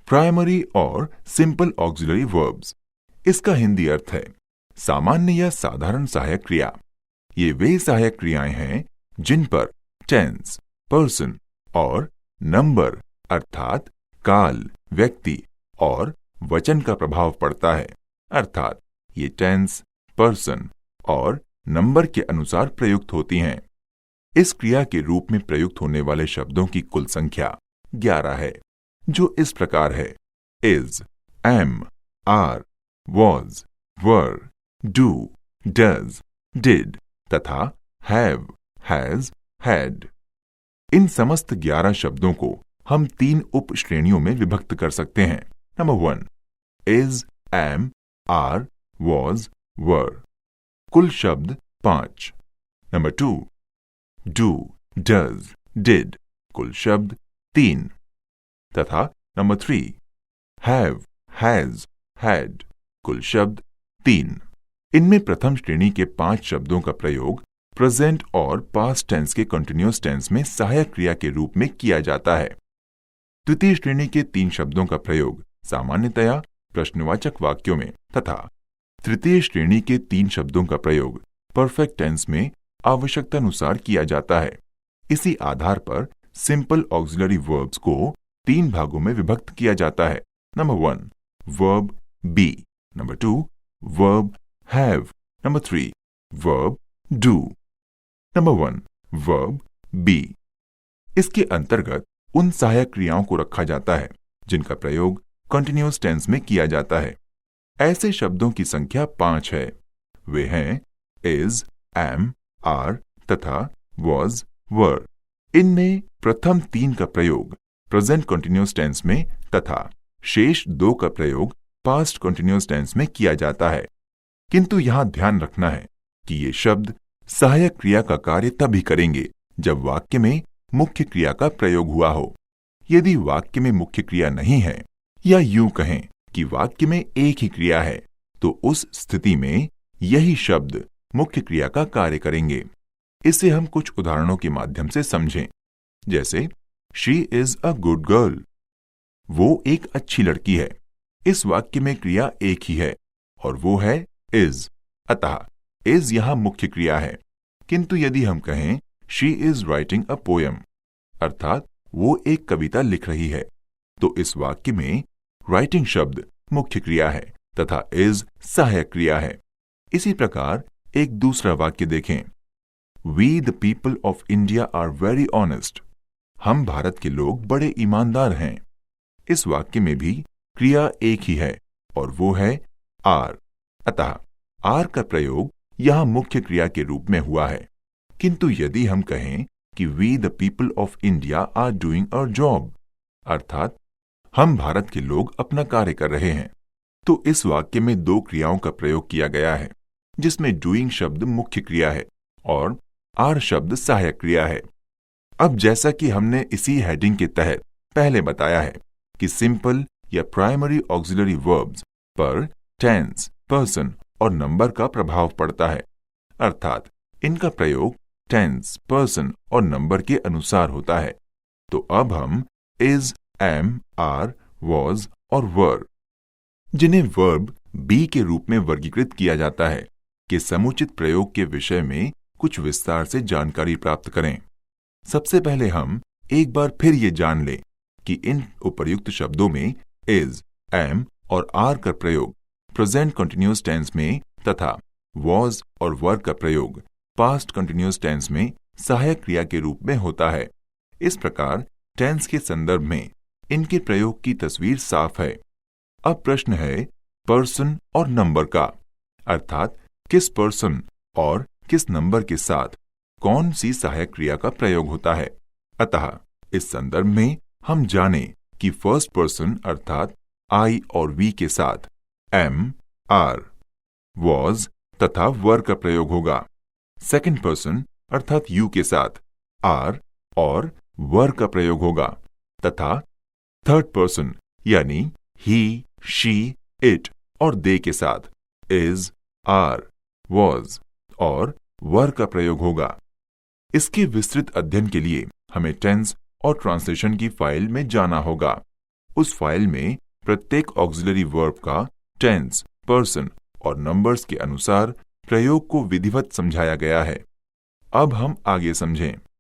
Primary और simple auxiliary verbs. इसका हिंदी अर्थ है सामान्य या साधारण सहायक क्रिया। ये वे सहायक क्रियाएं हैं जिन पर टेंस, पर्सन और नंबर अर्थात काल, व्यक्ति और वचन का प्रभाव पड़ता है। अर्थात ये टेंस, पर्सन और नंबर के अनुसार प्रयुक्त होती हैं। इस क्रिया के रूप में प्रयुक्त होने वाले शब्दों की कुल संख्या 11 है, जो इस प्रकार है: is, am, are, was, were, do, does, did तथा हैव, हैज, हैड। इन समस्त 11 शब्दों को हम 3 उप श्रेणियों में विभक्त कर सकते हैं। Number 1, is, am, are, was, were, कुल शब्द 5। नंबर 2, डू, डज, डिड, कुल शब्द 3 तथा नंबर 3, हैव, हैज, हैड, कुल शब्द 3। इनमें प्रथम श्रेणी के 5 शब्दों का प्रयोग प्रेजेंट और पास्ट टेंस के कंटिन्यूअस टेंस में सहायक क्रिया के रूप में किया जाता है। द्वितीय श्रेणी के 3 शब्दों का प्रयोग सामान्यतया प्रश्नवाचक वाक्यों में तथा तृतीय श्रेणी के 3 शब्दों का प्रयोग परफेक्ट टेंस में आवश्यकतानुसार किया जाता है। इसी आधार पर सिंपल ऑक्सिलरी वर्ब्स को 3 भागों में विभक्त किया जाता है। Number 1, verb B. Number 2, verb have. Number 3, verb do. Number 1, verb B. इसके अंतर्गत उन सहायक क्रियाओं को रखा जाता है जिनका प्रयोग कंटिन्यूअस टेंस में किया जाता है। ऐसे शब्दों की संख्या 5 है। वे हैं इज, एम, आर तथा वॉज, वर। इनमें प्रथम 3 का प्रयोग प्रेजेंट कंटिन्यूअस टेंस में तथा शेष 2 का प्रयोग पास्ट कंटिन्यूअस टेंस में किया जाता है। किंतु यहां ध्यान रखना है कि ये शब्द सहायक क्रिया का कार्य तभी करेंगे जब वाक्य में मुख्य क्रिया का प्रयोग हुआ हो। यदि वाक्य में मुख्य क्रिया नहीं है या यूं कहें कि वाक्य में एक ही क्रिया है, तो उस स्थिति में यही शब्द मुख्य क्रिया का कार्य करेंगे। इसे हम कुछ उदाहरणों के माध्यम से समझें। जैसे she is a good girl, वो एक अच्छी लड़की है। इस वाक्य में क्रिया एक ही है और वो है इज, अतः इज यहां मुख्य क्रिया है। किंतु यदि हम कहें she is writing a poem, अर्थात वो एक कविता लिख रही है, तो इस वाक्य में राइटिंग शब्द मुख्य क्रिया है तथा इज सहायक क्रिया है। इसी प्रकार एक दूसरा वाक्य देखें, we the people of India are very honest, हम भारत के लोग बड़े ईमानदार हैं। इस वाक्य में भी क्रिया एक ही है और वो है आर, अतः आर का प्रयोग यहां मुख्य क्रिया के रूप में हुआ है। किंतु यदि हम कहें कि we the people of India are doing our job, अर्थात हम भारत के लोग अपना कार्य कर रहे हैं, तो इस वाक्य में 2 क्रियाओं का प्रयोग किया गया है, जिसमें डूइंग शब्द मुख्य क्रिया है और आर शब्द सहायक क्रिया है। अब जैसा कि हमने इसी हेडिंग के तहत पहले बताया है कि सिंपल या प्राइमरी ऑक्सिलरी वर्ब्स पर टेंस, पर्सन और नंबर का प्रभाव पड़ता है, अर्थात इनका प्रयोग टेंस, पर्सन और नंबर के अनुसार होता है। तो अब हम इज, एम, आर, वॉज और वर, जिन्हें वर्ब बी के रूप में वर्गीकृत किया जाता है, के समुचित प्रयोग के विषय में कुछ विस्तार से जानकारी प्राप्त करें। सबसे पहले हम एक बार फिर ये जान लें कि इन उपर्युक्त शब्दों में इज, एम और आर का प्रयोग प्रेजेंट कंटिन्यूअस टेंस में तथा वॉज और वर का प्रयोग पास्ट कंटिन्यूअस टेंस में सहायक क्रिया के रूप में होता है। इस प्रकार टेंस के संदर्भ में इनके प्रयोग की तस्वीर साफ है। अब प्रश्न है पर्सन और नंबर का, अर्थात किस पर्सन और किस नंबर के साथ कौन सी सहायक क्रिया का प्रयोग होता है। अतः इस संदर्भ में हम जानें कि फर्स्ट पर्सन अर्थात आई और वी के साथ एम, आर, वॉज तथा वर का प्रयोग होगा। सेकंड पर्सन अर्थात यू के साथ आर और वर का प्रयोग होगा तथा थर्ड पर्सन यानी ही, शी, इट और दे के साथ इज, आर, वॉज और वर का प्रयोग होगा। इसके विस्तृत अध्ययन के लिए हमें टेंस और ट्रांसलेशन की फाइल में जाना होगा। उस फाइल में प्रत्येक ऑक्सिलरी वर्ब का टेंस, पर्सन और नंबर्स के अनुसार प्रयोग को विधिवत समझाया गया है। अब हम आगे समझें।